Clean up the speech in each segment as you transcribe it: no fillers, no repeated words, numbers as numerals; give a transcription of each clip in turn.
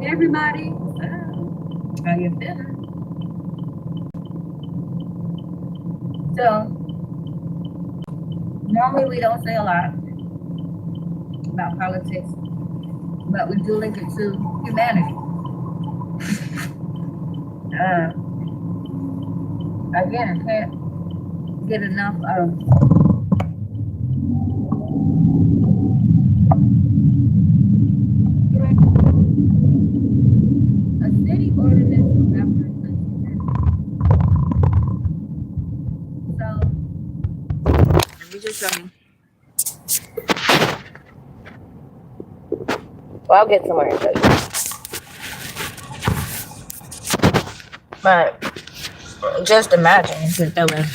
Everybody, how you feeling? So, normally we don't say a lot about politics, but we do link it to humanity. Again, I can't get enough of a city ordinance will never replace humanity. So, let me just show you. Well, I'll get somewhere and show you. But just imagine if it that way.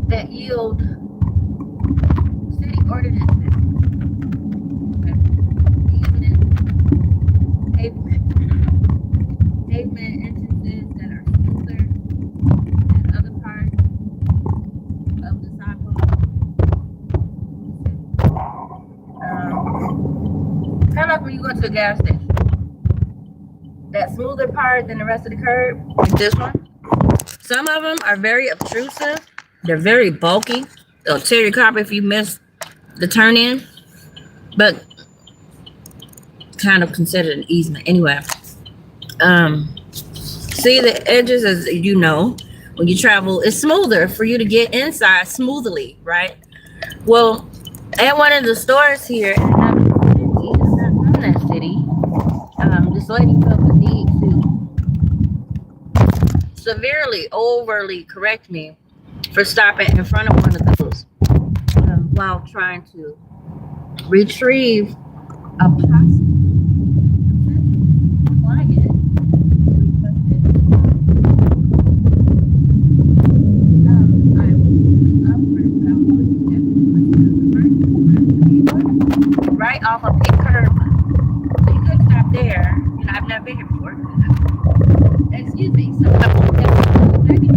That yield city ordinances. Okay. Even pavement entrances that are smoother than other parts of the sidewalk. Kind of like when you go to a gas station. That smoother part than the rest of the curb, like this one. Some of them are very obtrusive. They're very bulky. They'll tear your carpet if you miss the turn in. But kind of considered an easement anyway. See the edges, as you know, when you travel, it's smoother for you to get inside smoothly, right? Well, at one of the stores here in that city, this lady felt the need to severely, overly correct me for stopping in front of one of those while trying to retrieve a possible client right off of Pink Curb. So you could stop there. You know, I've never been here before. Excuse me. So maybe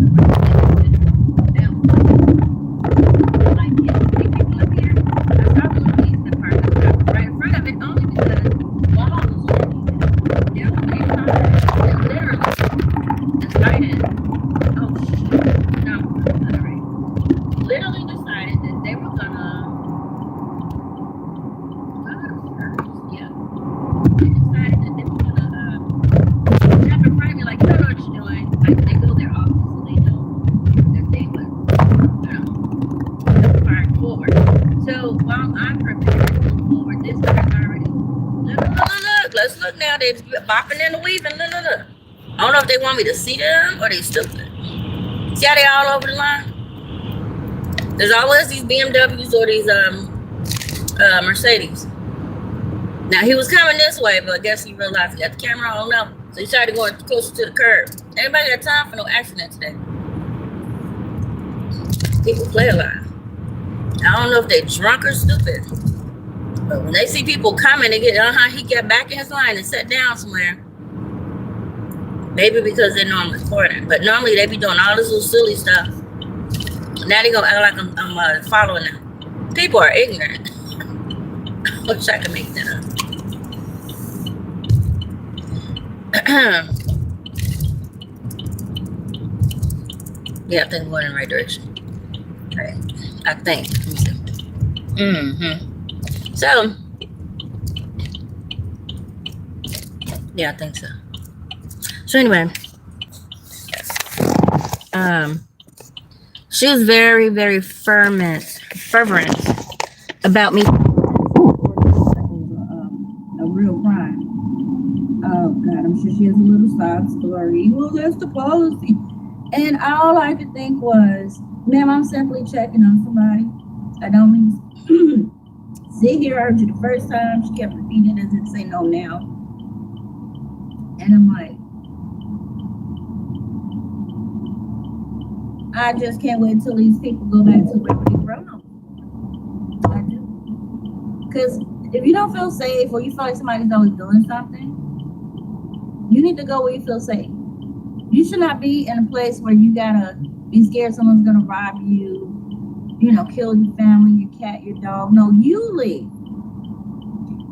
right in front of it only because walls literally decided, oh shit, no, all right. Literally decided that they were gonna they decided that they were gonna jump in front of me like, you don't know what you're doing. Like they go their office so they know that they would fire forward. So while I'm prepared to move forward, this guy's already look. Let's look now. They're bopping and weaving. Look. I don't know if they want me to see them or they stupid. See how they all over the line? There's always these BMWs or these Mercedes. Now he was coming this way, but I guess he realized he got the camera. I don't know. So he started going closer to the curb. Anybody got time for no accident today? People play a lot. I don't know if they drunk or stupid. But when they see people coming, they get, he got back in his line and sat down somewhere. Maybe because they know I'm recording. But normally they be doing all this little silly stuff. Now they gonna act like I'm following them. People are ignorant. I wish I could make that up. Yeah, I think I'm going in the right direction. Right. I think. Let me see. So, yeah, I think so. So anyway, she was very, very fervent about me. A real crime. Oh God, I'm sure she has a little sob story. Well, that's the policy. And all I could think was, ma'am, I'm simply checking on somebody. I don't mean see here, I heard you the first time. She kept repeating it as if say no now. And I'm like, I just can't wait until these people go back to where they grown up. I do. Because if you don't feel safe or you feel like somebody's always doing something, you need to go where you feel safe. You should not be in a place where you gotta be scared someone's gonna rob you, kill your family, your cat, your dog. No, you leave.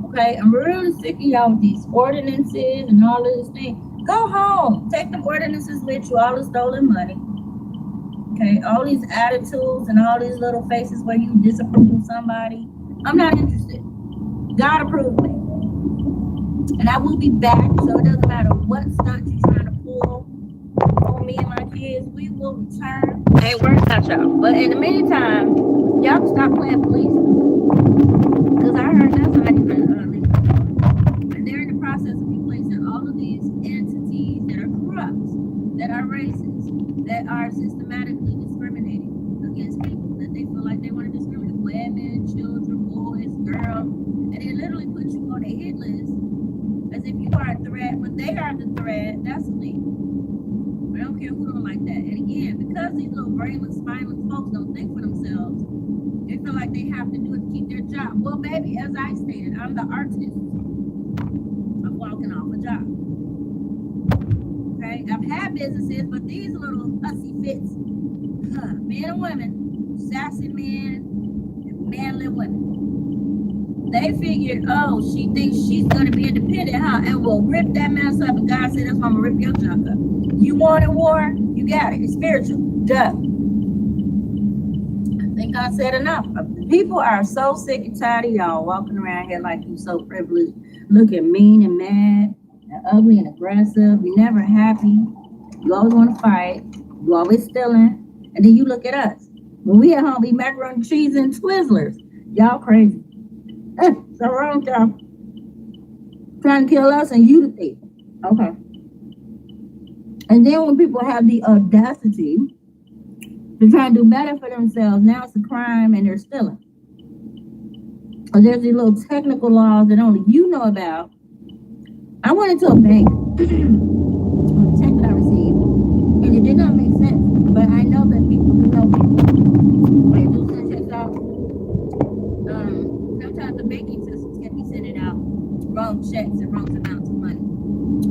Okay, I'm really sick of y'all with these ordinances and all of this thing. Go home. Take the ordinances with you, all the stolen money. Okay, all these attitudes and all these little faces where you disapprove of somebody. I'm not interested. God approved me. And I will be back, so it doesn't matter what stunt you're trying to pull on me and my kids, we will return. I ain't worried about y'all. But in the meantime, y'all can stop playing police. Because I heard that's not even legal. And they're in the process of replacing all of these entities that are corrupt, that are racist, that are systematically discriminating against people that they feel like they want to discriminate. Women, children, boys, girls. And they literally put you on a hit list as if you are a threat. When they are the threat, that's illegal. I don't care who don't like that. And again, because these little brainless, spineless folks don't think for themselves, they feel like they have to do it to keep their job. Well, baby, as I stated, I'm the artist of walking off a job. Okay? I've had businesses, but these little hussy fits, men and women, sassy men and manly women, they figured, oh, she thinks she's going to be independent, huh? And will rip that mess up. And God said, that's why I'm going to rip your junk up. You wanted war? You got it. It's spiritual. Duh. I think God said enough. People are so sick and tired of y'all walking around here like you so privileged, looking mean and mad and ugly and aggressive. You're never happy. You always want to fight. You always stealing. And then you look at us. When we at home, we macaroni, cheese, and Twizzlers. Y'all crazy. So wrong, y'all. Trying to kill us and you the thief. Okay. And then when people have the audacity to try and do better for themselves, now it's a crime and they're stealing. Or there's these little technical laws that only you know about. I went into a bank on a check that I received, and it did not make sense. But I know that people who know people, they do send checks out. Sometimes the banking systems can be sending out wrong checks and wrong amounts of money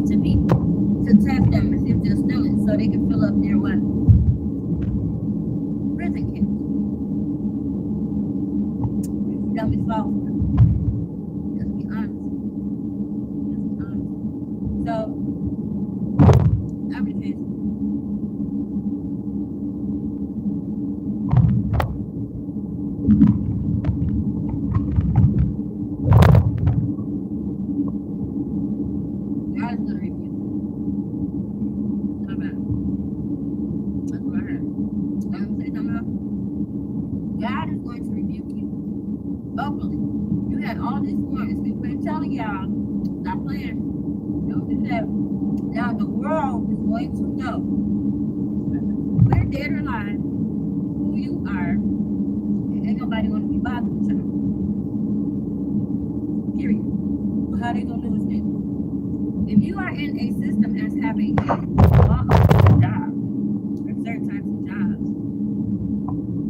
to people to test them as if they're stealing, so they can fill up their what? Prison camps. Don't be false. Just be honest. So, I'm just God is going to rebuke you openly. You had all these warnings. We've been telling y'all, stop playing. Don't do that. Now the world is going to know, we're dead or alive, who you are. And ain't nobody going to be bothered with you. Period. Well, how they going to do this thing? If you are in a system as having a law of job, or certain types of jobs,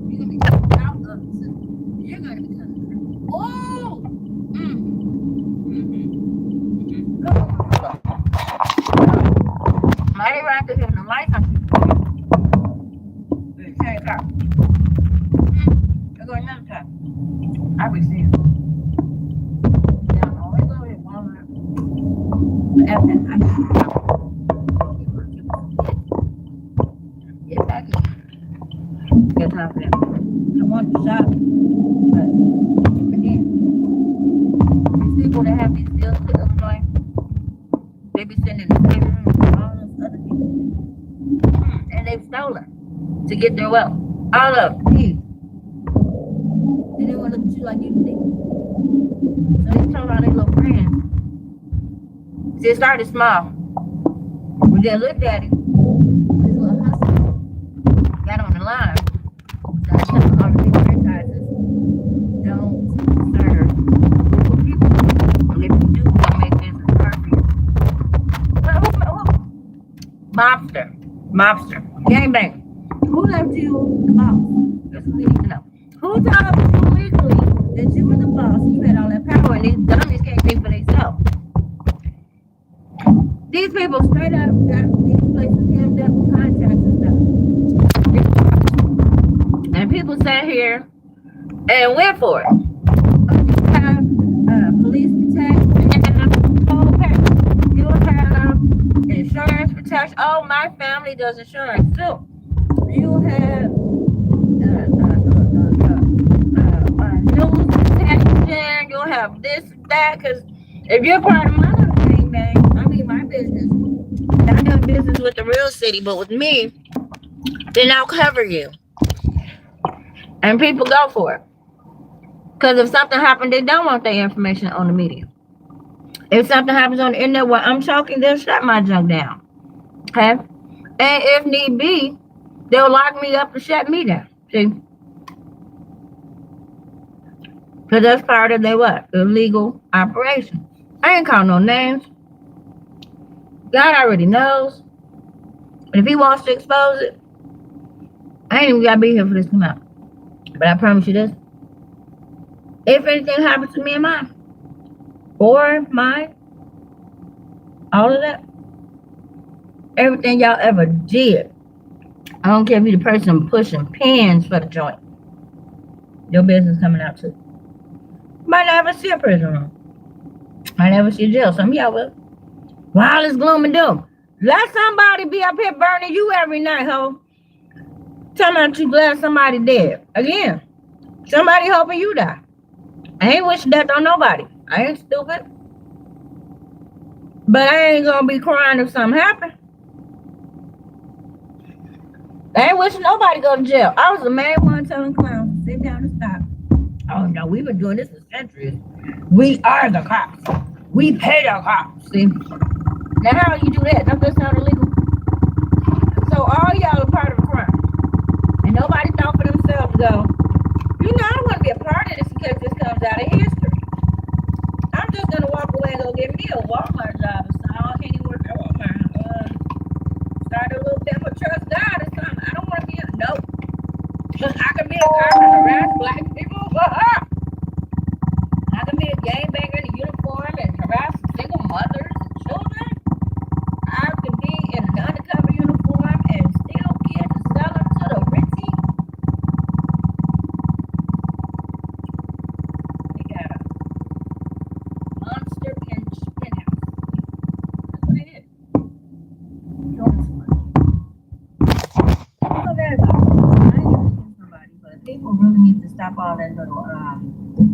you're going to be kicked out of the system. You're going to become a criminal. Oh! I ain't right to hit the lights on you. Turn it out. I'll go another time. I receive it. Now, I'm always over at Walmart. But after that, I get back in. Get time for that. I want to shop, but again, these people that have these deals with Illinois, they be sending the papers and all those other people, and they've stolen to get their wealth. All of them, please. They didn't want to look at you like you think. So they told all their little friends. See, it started small. We then looked at it. This little hustler got on the line. So I tell all the big franchises, don't serve local people. And if you do, they'll make business hard for you. Mobster, gangbang. Who left you the boss? That's what we need to know. Who told you legally that you were the boss and you had all that power and these dummies can't think for themselves? These people straight up got these places hemmed up with contracts and stuff. And people sat here and went for it. You have police protection, whole package. You have insurance protection. Oh, my family does insurance too. You have news protection. You'll have this, that, because if you're part of my little bang, I mean my business. I do business with the real city, but with me, then I'll cover you. And people go for it. Because if something happened, they don't want their information on the media. If something happens on the internet while I'm talking, they'll shut my junk down. Okay? And if need be, they'll lock me up and shut me down. See? Because that's part of their what? Illegal operation. I ain't calling no names. God already knows. But if he wants to expose it, I ain't even got to be here for this to come out. But I promise you this. If anything happens to me and mine, or mine, all of that, everything y'all ever did, I don't care if you're the person pushing pins for the joint, your business coming out too. Might not ever see a prison room. Might never see a jail. Some of y'all will. While it's gloom and doom. Let somebody be up here burning you every night, ho. Tell me that you glad somebody dead. Again, somebody hoping you die. I ain't wishing death on nobody. I ain't stupid. But I ain't gonna be crying if something happen. I ain't wishing nobody go to jail. I was the main one telling clowns to sit down and stop. Oh no, we've been doing this for centuries. We are the cops. We pay the cops. See? Now how you do that? Don't that sound illegal? So all y'all are part of the crime. And nobody thought for themselves to go, you know, I don't want to be a part of this because this comes out of history. I'm just gonna walk away and go get me a Walmart job or something. I can't even work at Walmart. Start a little bit of trust God or something. I don't want to be a no. I could be a cop and harass black people. I could be a gangbanger in a uniform and harass single mothers and children. I could be in an undercover uniform and steal kids and sell them to the ritzy. We got a monster penthouse. That's what it is. People really need to stop all that little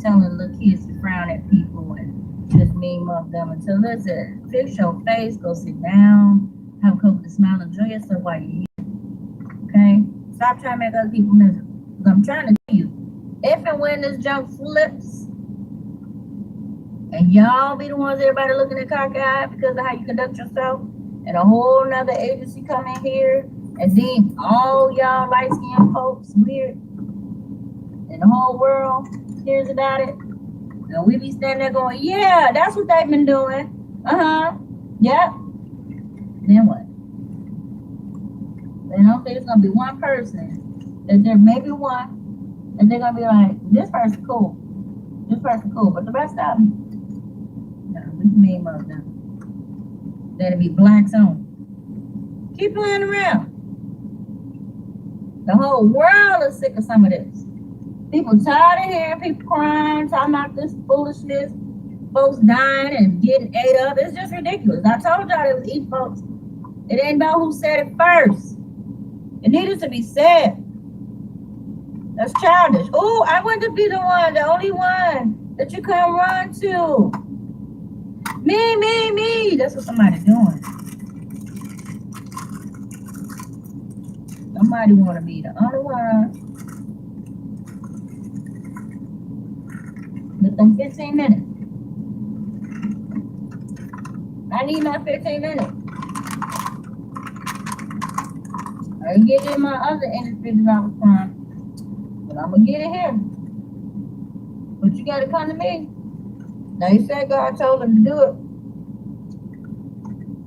telling little kids to frown at people and just meme up them until listen, fix your face, go sit down, have a cup of smile, enjoy yourself while you're here. Okay? Stop trying to make other people miserable. Because I'm trying to tell you, if and when this junk flips, and y'all be the ones everybody looking at cockeyed because of how you conduct yourself, and a whole nother agency come in here and then all y'all light-skinned folks weird, and the whole world hears about it, and we be standing there going, yeah, that's what they've been doing. Yep. Then what? They don't think it's gonna be one person, that there may be one, and they're gonna be like, this person cool, but the rest of them, no, we can name of them. That'll be blacks on. Keep playing around. The whole world is sick of some of this. People tired of hearing people crying, talking about this foolishness, folks dying and getting ate up. It's just ridiculous. I told y'all it was eat folks. It ain't about who said it first. It needed to be said. That's childish. Oh, I want to be the one, the only one that you can run to. Me. That's what somebody's doing. Somebody want to be the only one. With them 15 minutes. I need my 15 minutes. I can get it in my other industry that I was from. But I'm going to get it here. But you got to come to me. Now, you said God told them to do it.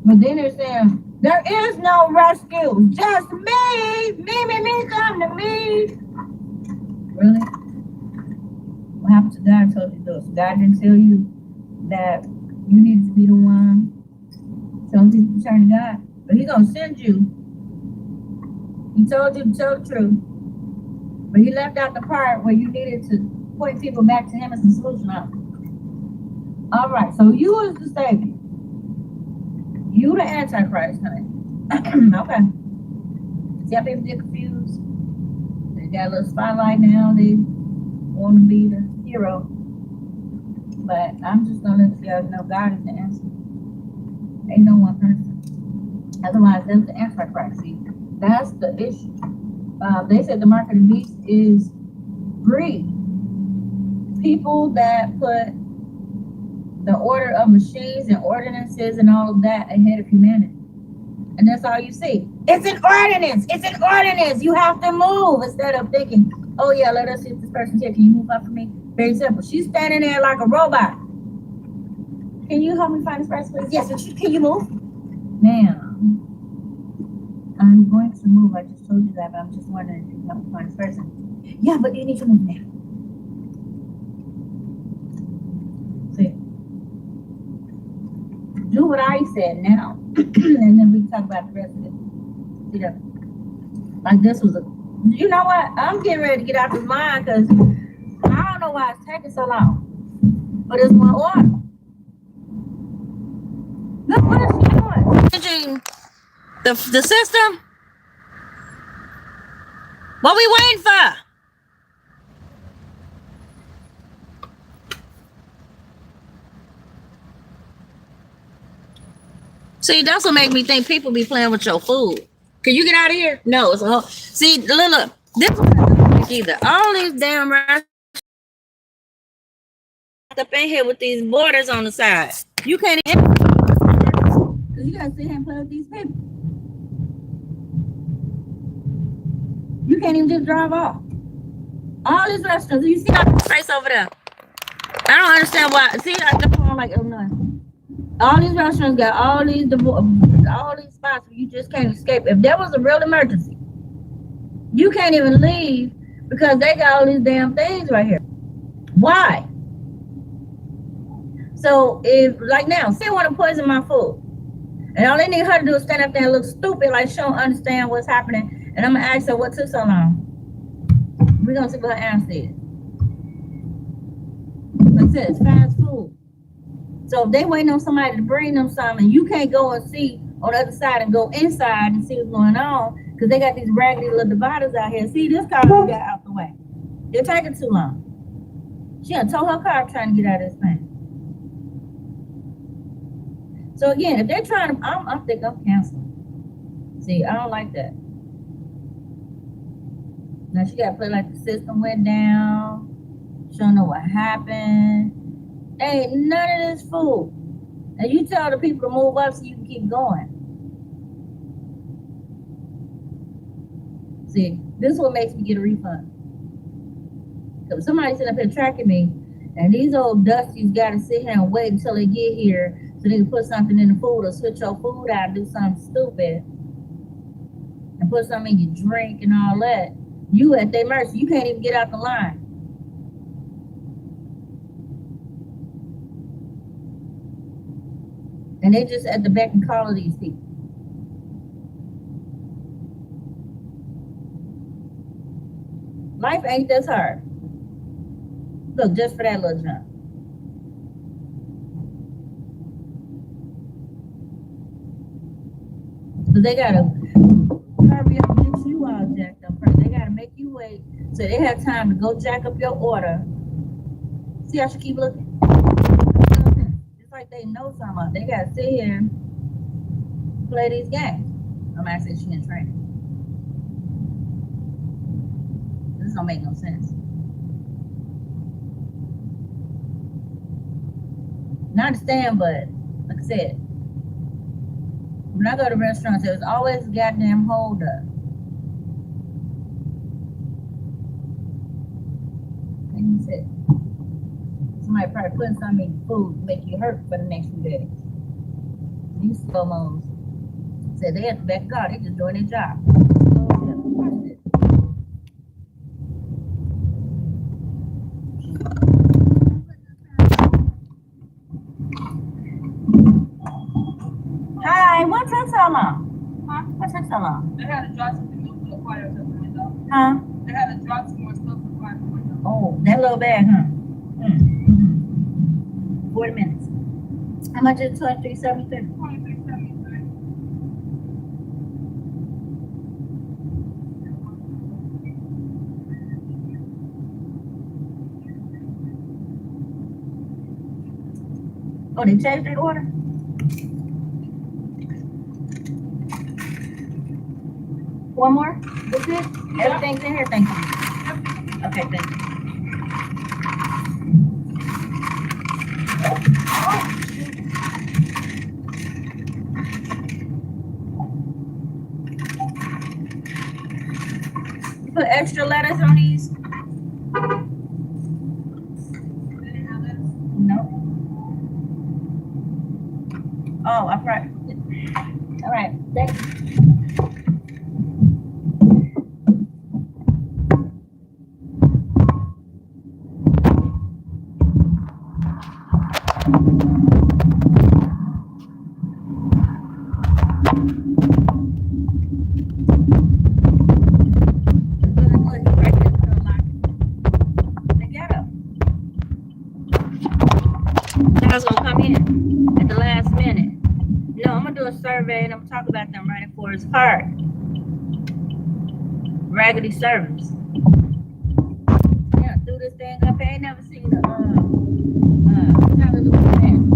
But then they're saying, there is no rescue. Just me. Me, come to me. Really? What happened to God told you to do it? So God didn't tell you that you needed to be the one Some people turn to God, but He gonna send you. He told you to tell the truth, but He left out the part where you needed to point people back to Him as the solution. All right, so you is the Savior. You the Antichrist, honey. Okay. See how people get confused? They got a little spotlight now. They want to be the hero. But I'm just going to let y'all know God is the answer. Ain't no one person. Otherwise, that's the Antichrist. See, that's the issue. They said the mark of the beast is greed. People that put the order of machines and ordinances and all of that ahead of humanity. And that's all you see. It's an ordinance. It's an ordinance. You have to move instead of thinking, oh yeah, let us see if this person's here. Can you move up for me? Very simple. She's standing there like a robot. Can you help me find this person, please? Yes. Can you move? Ma'am, I'm going to move. I just told you that, but I'm just wondering if you can help me find this person. Yeah, but you need to move now. See. Do what I said now, and then we can talk about the rest of it. See that? Like this was a, you know what? I'm getting ready to get out of mind because I don't know why it's taking so long. But it's one order. Look, what is she doing? Changing the system? What we waiting for? See, that's what make me think people be playing with your food. Can you get out of here? No, it's a whole. See, look, this is not either. All these damn restaurants up in here with these borders on the side. You can't even. Because you got to sit here and play with these people. You can't even just drive off. All these restaurants, you see that place over there? I don't understand why. See, I just phone like Illinois. All these restaurants got all these spots where you just can't escape. If there was a real emergency, you can't even leave because they got all these damn things right here. Why? So if, like now, say want to poison my food, and all they need her to do is stand up there and look stupid like she don't understand what's happening, and I'm gonna ask her what took so long. We're gonna see what her answer is. Like I said, it's fast food. So if they waiting on somebody to bring them something, you can't go and see on the other side and go inside and see what's going on because they got these raggedy little dividers out here. See, this car got out the way. They're taking too long. She done tow her car trying to get out of this thing. So again, if they're trying to, I think I'm canceling. See, I don't like that. Now she got to play like the system went down. She don't know what happened. Ain't none of this food. And you tell the people to move up so you can keep going. See, this is what makes me get a refund. Because somebody's sitting up here tracking me, and these old dusties got to sit here and wait until they get here so they can put something in the food or switch your food out and do something stupid and put something in your drink and all that. You at their mercy. You can't even get out the line. And they just at the beck and call of these people. Life ain't this hard. Look, just for that little jump. So they gotta hurry up and get you all jacked up first. They gotta make you wait so they have time to go jack up your order. See how she keep looking? Like they know something. They gotta sit here and play these games. I'm actually she in training. This don't make no sense. Not understand, but like I said, when I go to restaurants, there's always a goddamn hold up. And you said somebody probably putting something in your food to make you hurt for the next few days. These slow-mos said they at the back of God, they just doing their job. Watch this. Hi. Hey, what took so long? Huh? What took so long? They had to drop something more stuff quiet outside the window. Huh? They had to drop some more stuff quiet the window. Oh, that little bag, huh? 40 minutes. How much is 2373? 2373. Oh, they changed their order? One more? That's it? Everything's in here, thank you. Okay, thank you. You put extra lettuce on these? No. Oh, I'm right. All right, thank you. Someone's gonna come in at the last minute. No, I'm gonna do a survey and I'm gonna talk about them running for his part. Raggedy servers. Yeah, do this thing up. I ain't never seen the Charitable Matters.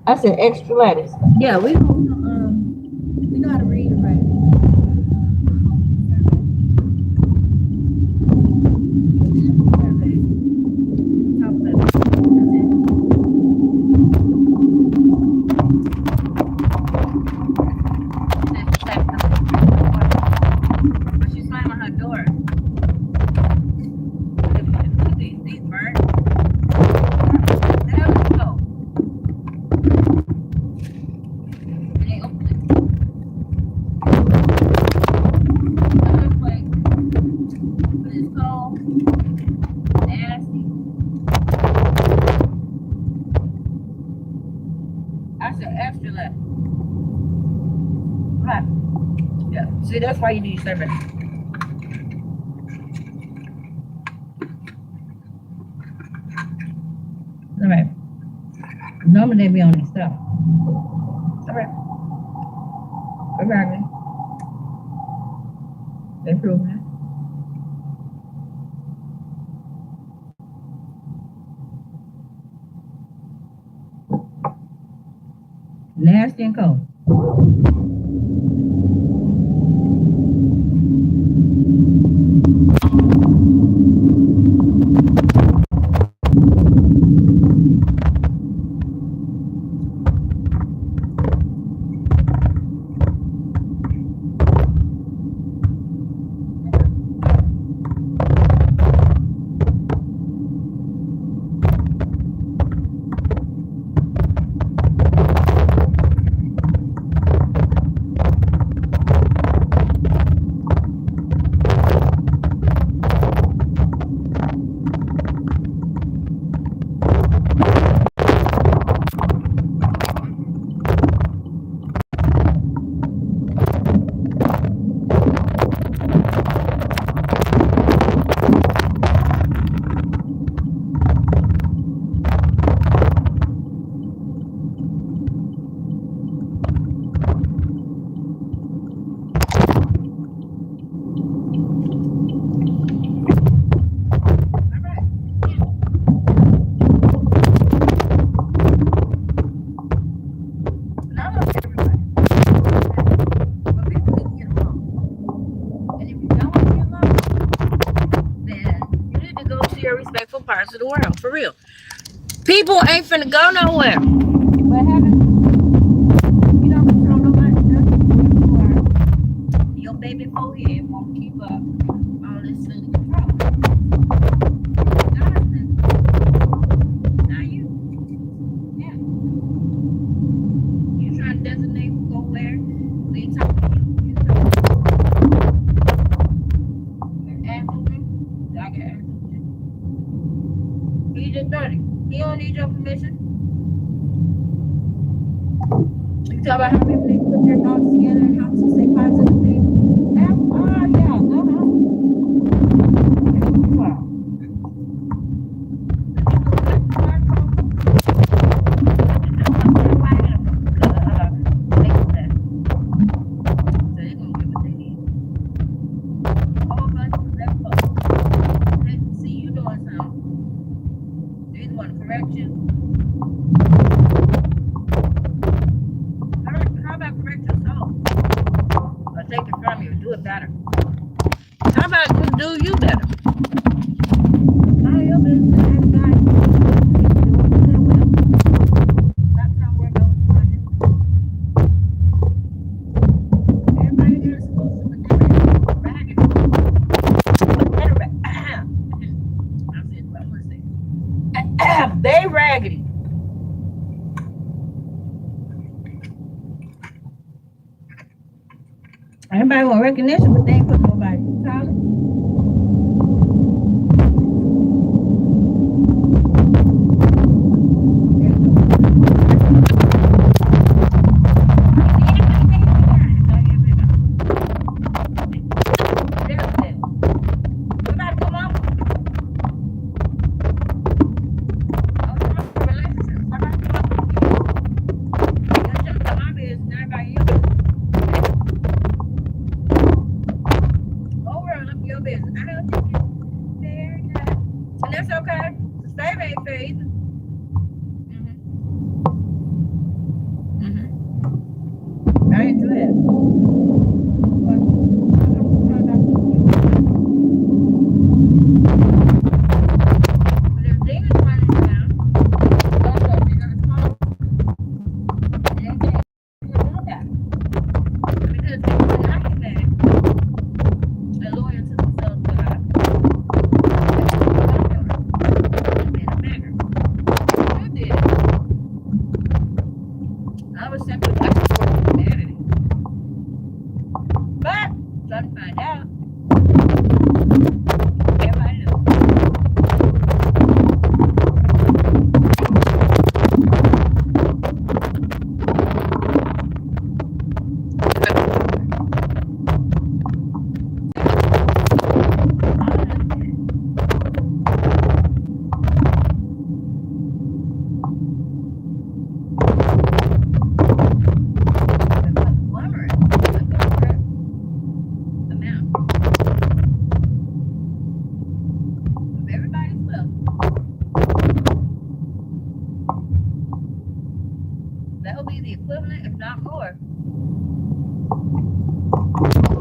I said extra lettuce. Yeah, we know how to read and write. She's slamming her door. These burnt. There we go. And they open it. It looks like, but it's cold, nasty. I said extra left. Right. Yeah. See, that's why you do your survey. All right. Normally they be on this stuff. All right. Exactly. They prove that. Nasty and cold. Respectful parts of the world, for real. People ain't finna go nowhere. What happened? You don't control nobody. Your baby forehead won't keep up all this silly control. Not you. Yeah. You trying to designate who go where? We ain't talking to you. Talk about how people need to put their thoughts together and how to say positive things. Yeah. Wow. Take it from you, do it better. How about just do you better? Mind your business, ask God. That's not where those are. Everybody here is supposed to look raggedy. I said what I'm gonna say. They raggedy. Everybody want recognition, but they ain't put nobody in college.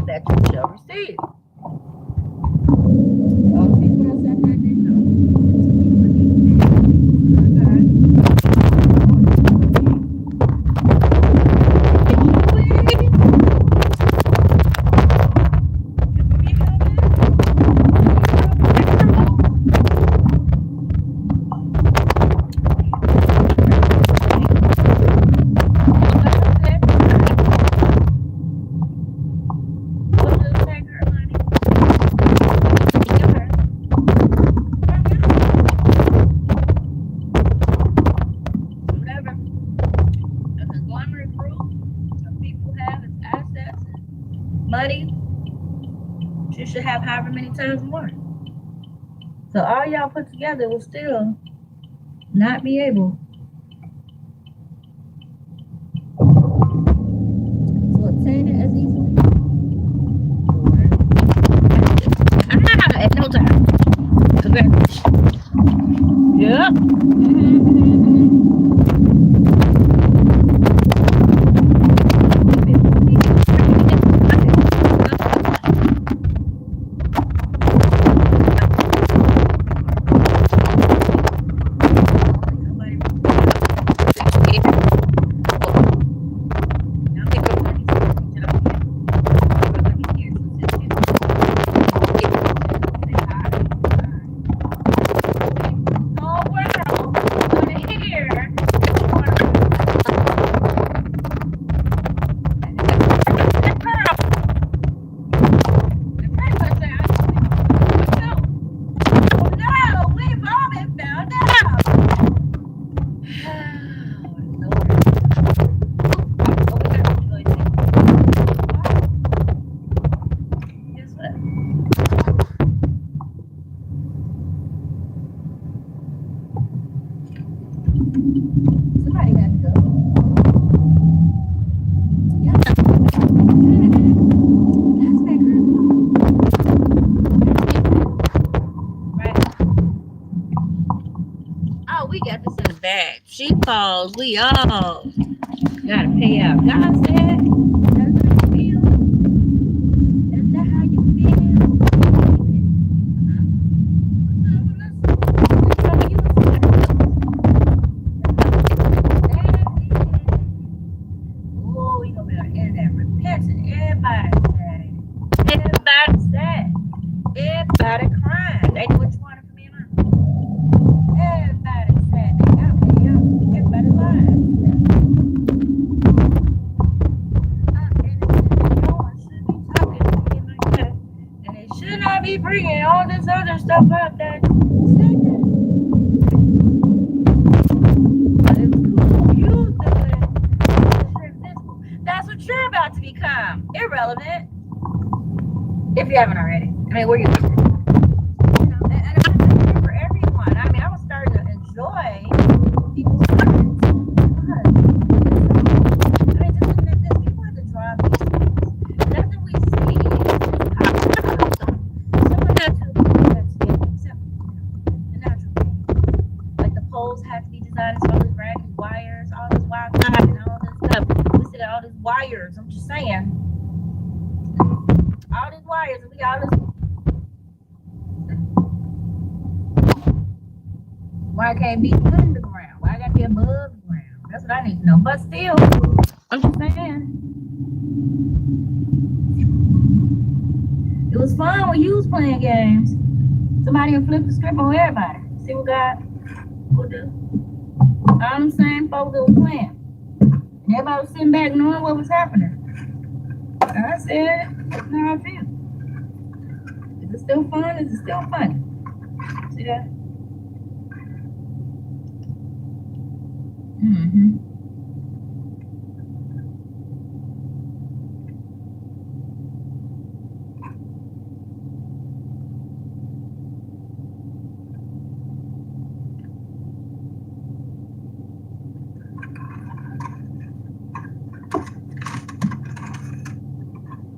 That you shall receive. Money, you should have however many times more. So all y'all put together will still not be able to obtain it as easily. At no time. Congratulations. Yep. cause we all gotta pay out. God said, that's how you feel. Is that how you feel? Oh, we gonna be on the internet repenting. Everybody sad. Everybody sad. Everybody crying. They know what you wanted from me and everybody sad. They got me out. Everybody lying. No one should be talking to me like that. And they should not be bringing all this other stuff up that but it was cool. You do it. That's what you're about to become. Irrelevant. If you haven't already. I mean, where you and it's for everyone. I mean, I was starting to enjoy people's friends. I mean, just looking at this, people have to draw these things. Nothing we see is someone had to accept the natural thing. Like the poles had to be designed as all these raggedy wires, all this wild and all this stuff. We said all these wires. I'm just saying. All these wires, and we got all this. Why I can't be in the ground? Why I gotta be above the ground? That's what I need to know. But still, I'm just saying. It was fun when you was playing games. Somebody will flip the script on everybody. See what God will do. All them same folks that was playing. And everybody was sitting back knowing what was happening. And I said, that's how I feel. Is it still fun? Is it still funny? See that? Mm-hmm.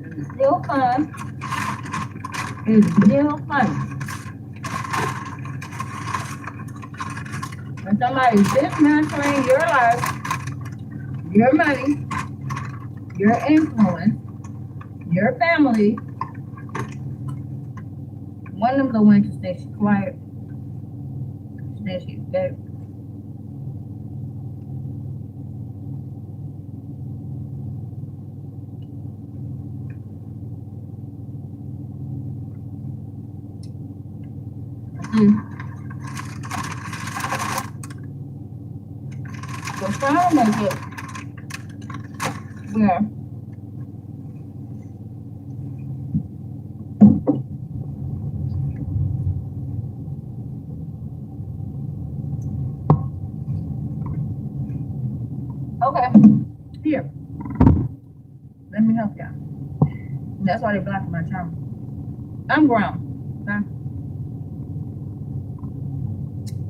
It's still fun. It's still fun. When somebody's dismantling your life, your money, your influence, your family, one of the went to stay quiet. Stay she's dead. So trying to make it where okay, here. Let me help y'all. That's why they blocked my channel. I'm grown. Okay?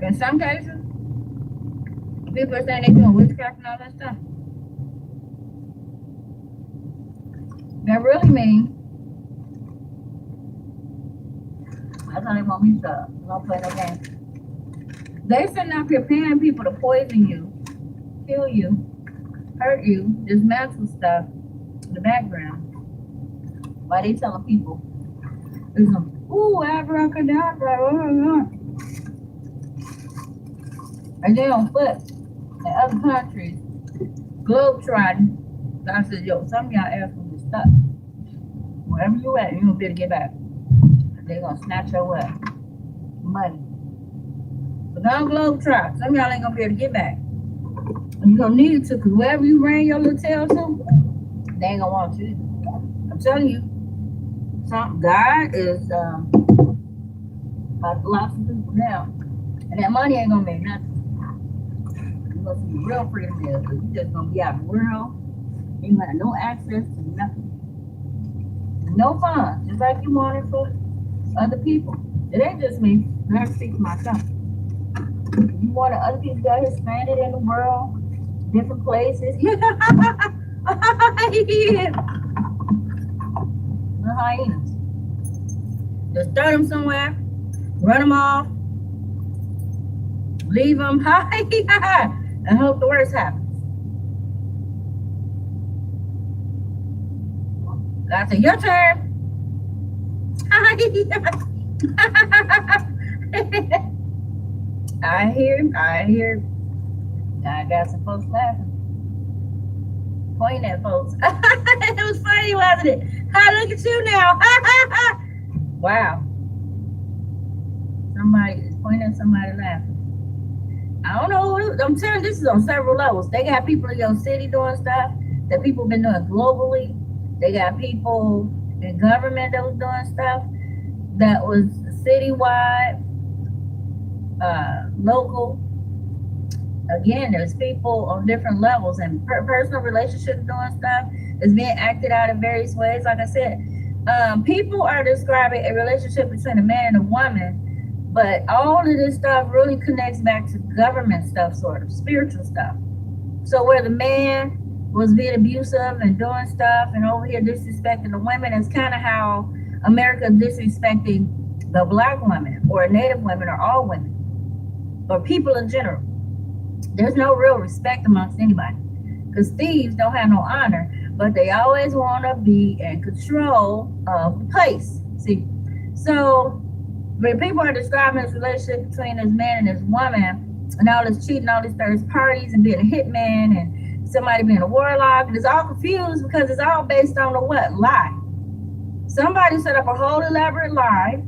In some cases, people are saying they're doing witchcraft and all that stuff. That really means that's how they want me to stop. I don't play no games. They sitting up here paying people to poison you, kill you, hurt you, dismantle stuff in the background. While they telling people, there's some, ooh, abracadabra, and they on foot in other countries, globetrotting. So I said, yo, some of y'all ass gonna get stuck. Wherever you at, you gonna be able to get back. They're gonna snatch your what? Money. So don't globetrot. Some of y'all ain't gonna be able to get back. And you gonna need to, because wherever you ran your little tail to, they ain't gonna want you. I'm telling you, God is about to lock some people down. And that money ain't gonna make nothing. You're gonna see real freedom there. So you just gonna be out in the world. You ain't got no access to nothing. No fun. Just like you want it for other people. It ain't just me. I speak for myself. You want other people out here stranded in the world, different places. The hyenas. Just throw them somewhere, run them off, leave them. and hope the worst happens. God said, your turn. I hear. I got some folks laughing, pointing at folks. It was funny, wasn't it? Look at you now. Wow. Somebody is pointing at somebody laughing. I don't know. I'm telling you, this is on several levels. They got people in your city doing stuff that people been doing globally. They got people in government that was doing stuff that was citywide, local. Again, there's people on different levels, and personal relationships doing stuff is being acted out in various ways. Like I said, people are describing a relationship between a man and a woman, but all of this stuff really connects back to government stuff, sort of spiritual stuff. So where the man was being abusive and doing stuff and over here disrespecting the women, is kind of how America disrespecting the black woman or native women or all women or people in general. There's no real respect amongst anybody, because thieves don't have no honor, but they always want to be in control of the place. See, so when people are describing this relationship between this man and this woman, and all this cheating, all these third parties, and being a hitman, and somebody being a warlock, and it's all confused because it's all based on a what? Lie. Somebody set up a whole elaborate lie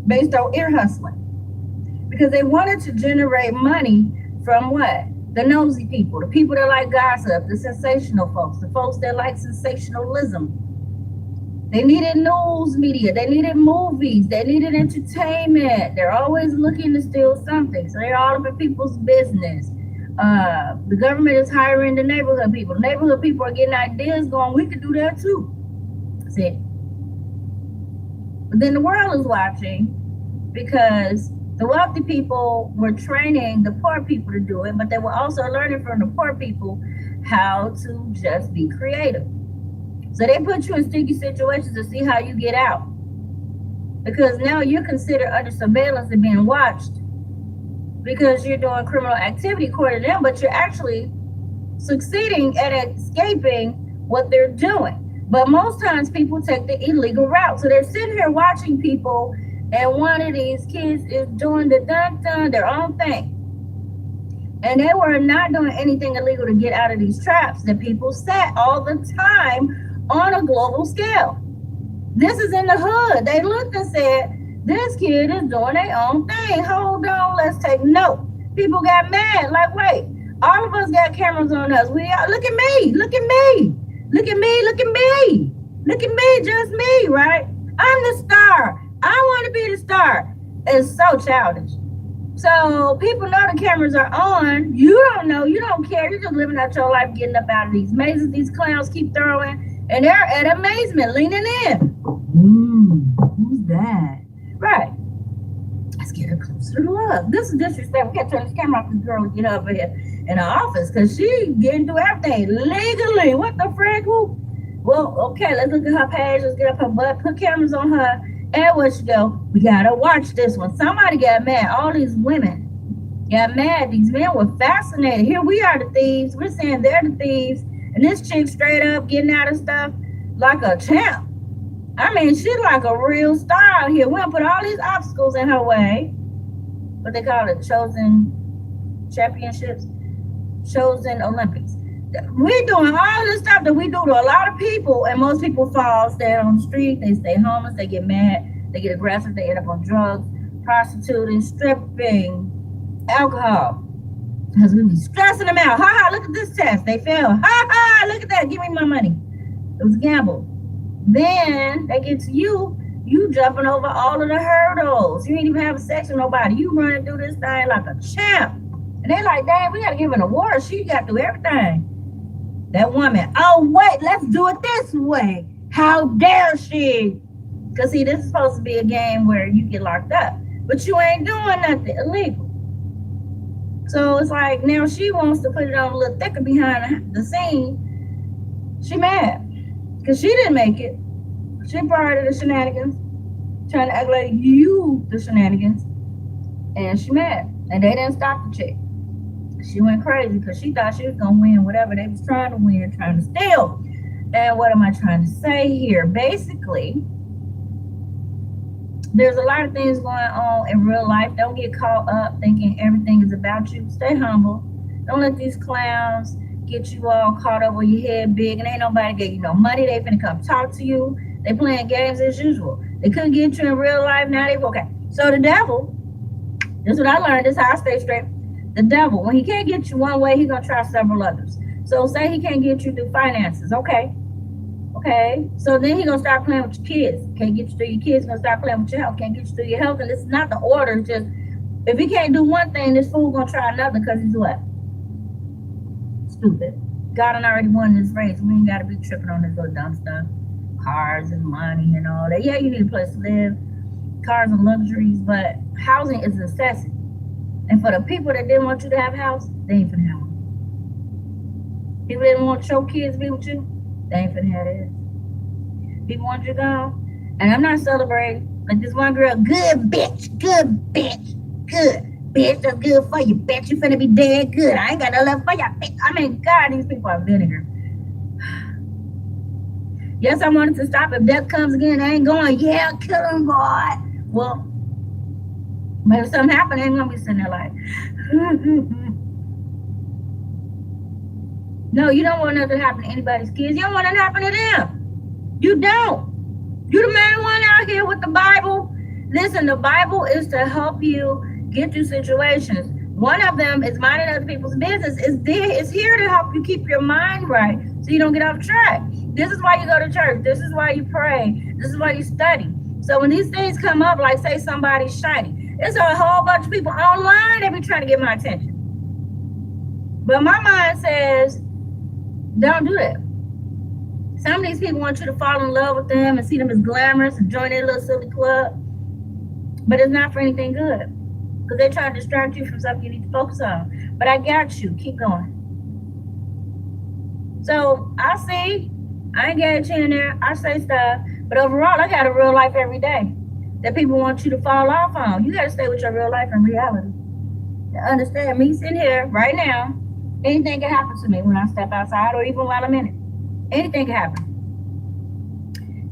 based on ear hustling, because they wanted to generate money from what? The nosy people, the people that like gossip, the sensational folks, the folks that like sensationalism. They needed news media, they needed movies, they needed entertainment. They're always looking to steal something. So they're all up in people's business. The government is hiring the neighborhood people. The neighborhood people are getting ideas going, we could do that too. See? But then the world is watching, because the wealthy people were training the poor people to do it, but they were also learning from the poor people how to just be creative. So they put you in sticky situations to see how you get out, because now you're considered under surveillance and being watched, because you're doing criminal activity according to them, but you're actually succeeding at escaping what they're doing. But most times people take the illegal route. So they're sitting here watching people, and one of these kids is doing their own thing. And they were not doing anything illegal to get out of these traps that people set all the time on a global scale. This is in the hood. They looked and said, this kid is doing their own thing. Hold on, let's take note. People got mad, like, wait, all of us got cameras on us. We are, look at me, look at me, look at me, look at me, look at me, just me, right? I'm the star. I want to be the star. It's so childish. So people know the cameras are on. You don't know. You don't care. You're just living out your life, getting up out of these mazes these clowns keep throwing. And they're at amazement, leaning in. Who's that? Right. Let's get her closer to love. This is disrespect. We got to turn this camera off. This girl get over here in her office, because she getting through everything legally. What the frick? Who? Well, okay, let's look at her page. Let's get up her butt. Put cameras on her. And where she go? We gotta watch this one. Somebody got mad. All these women got mad. These men were fascinated. Here we are, the thieves. We're saying they're the thieves. And this chick straight up getting out of stuff like a champ. I mean, she's like a real star out here. We'll put all these obstacles in her way. What they call it? Chosen championships? Chosen Olympics. We're doing all this stuff that we do to a lot of people, and most people fall, stay on the street, they stay homeless, they get mad, they get aggressive, they end up on drugs, prostituting, stripping, alcohol. Because we be stressing them out. Ha ha, look at this test. They failed. Ha ha, look at that. Give me my money. It was a gamble. Then they get to you jumping over all of the hurdles. You ain't even having sex with nobody. You running through this thing like a champ. And they like, dang, we got to give her an award. She got through everything. That woman, oh, wait, let's do it this way. How dare she? Because, see, this is supposed to be a game where you get locked up. But you ain't doing nothing illegal. So it's like, now she wants to put it on a little thicker behind the scene. She mad. Because she didn't make it. She part of the shenanigans. Trying to act like you the shenanigans. And she mad. And they didn't stop the chick. She went crazy because she thought she was gonna win whatever they was trying to win, trying to steal. And what am I trying to say here? Basically, there's a lot of things going on in real life. Don't get caught up thinking everything is about you. Stay humble. Don't let these clowns get you all caught up with your head big and ain't nobody get you no money. They finna come talk to you. They playing games as usual. They couldn't get you in real life. Now they okay. So the devil, this is what I learned. This is how I stay straight. The devil, when he can't get you one way, he gonna try several others. So say he can't get you through finances. Okay. So then he gonna start playing with your kids. Can't get you through your kids, gonna start playing with your health. Can't get you through your health. And it's not the order, it's just if he can't do one thing, this fool gonna try another because he's what? Stupid. God done already won this race. We ain't gotta be tripping on this little dumb stuff. Cars and money and all that. Yeah, you need a place to live, cars and luxuries, but housing is a necessity. And for the people that didn't want you to have a house, they ain't finna have one. People didn't want your kids to be with you, they ain't finna have this. People want you gone. And I'm not celebrating. Like this one girl, good bitch, good bitch, good bitch, that's good for you, bitch. You finna be dead good. I ain't got no love for you, bitch. I mean, God, these people are vinegar. Yes, I wanted to stop. If death comes again, I ain't going, yeah, kill him, God. Well, but if something happens, I ain't gonna be sitting there like, no, you don't want nothing to happen to anybody's kids. You don't want nothing to happen to them. You don't. You the main one out here with the Bible. Listen, the Bible is to help you get through situations. One of them is minding other people's business. It's here to help you keep your mind right so you don't get off track. This is why you go to church. This is why you pray. This is why you study. So when these things come up, like say somebody's shiny, there's a whole bunch of people online that be trying to get my attention. But my mind says, don't do that. Some of these people want you to fall in love with them and see them as glamorous and join their little silly club. But it's not for anything good. Because they're trying to distract you from something you need to focus on. But I got you. Keep going. So I see. I engage here and there. I say stuff. But overall, I got a real life every day that people want you to fall off on. You got to stay with your real life in reality. Understand me sitting here right now. Anything can happen to me when I step outside or even while I'm in it. Anything can happen.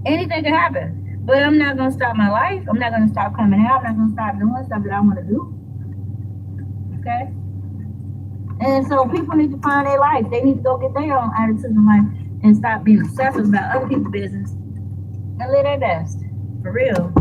Anything can happen. But I'm not going to stop my life. I'm not going to stop coming out. I'm not going to stop doing stuff that I want to do. Okay? And so people need to find their life. They need to go get their own attitude in life and stop being obsessive about other people's business and live their best. For real.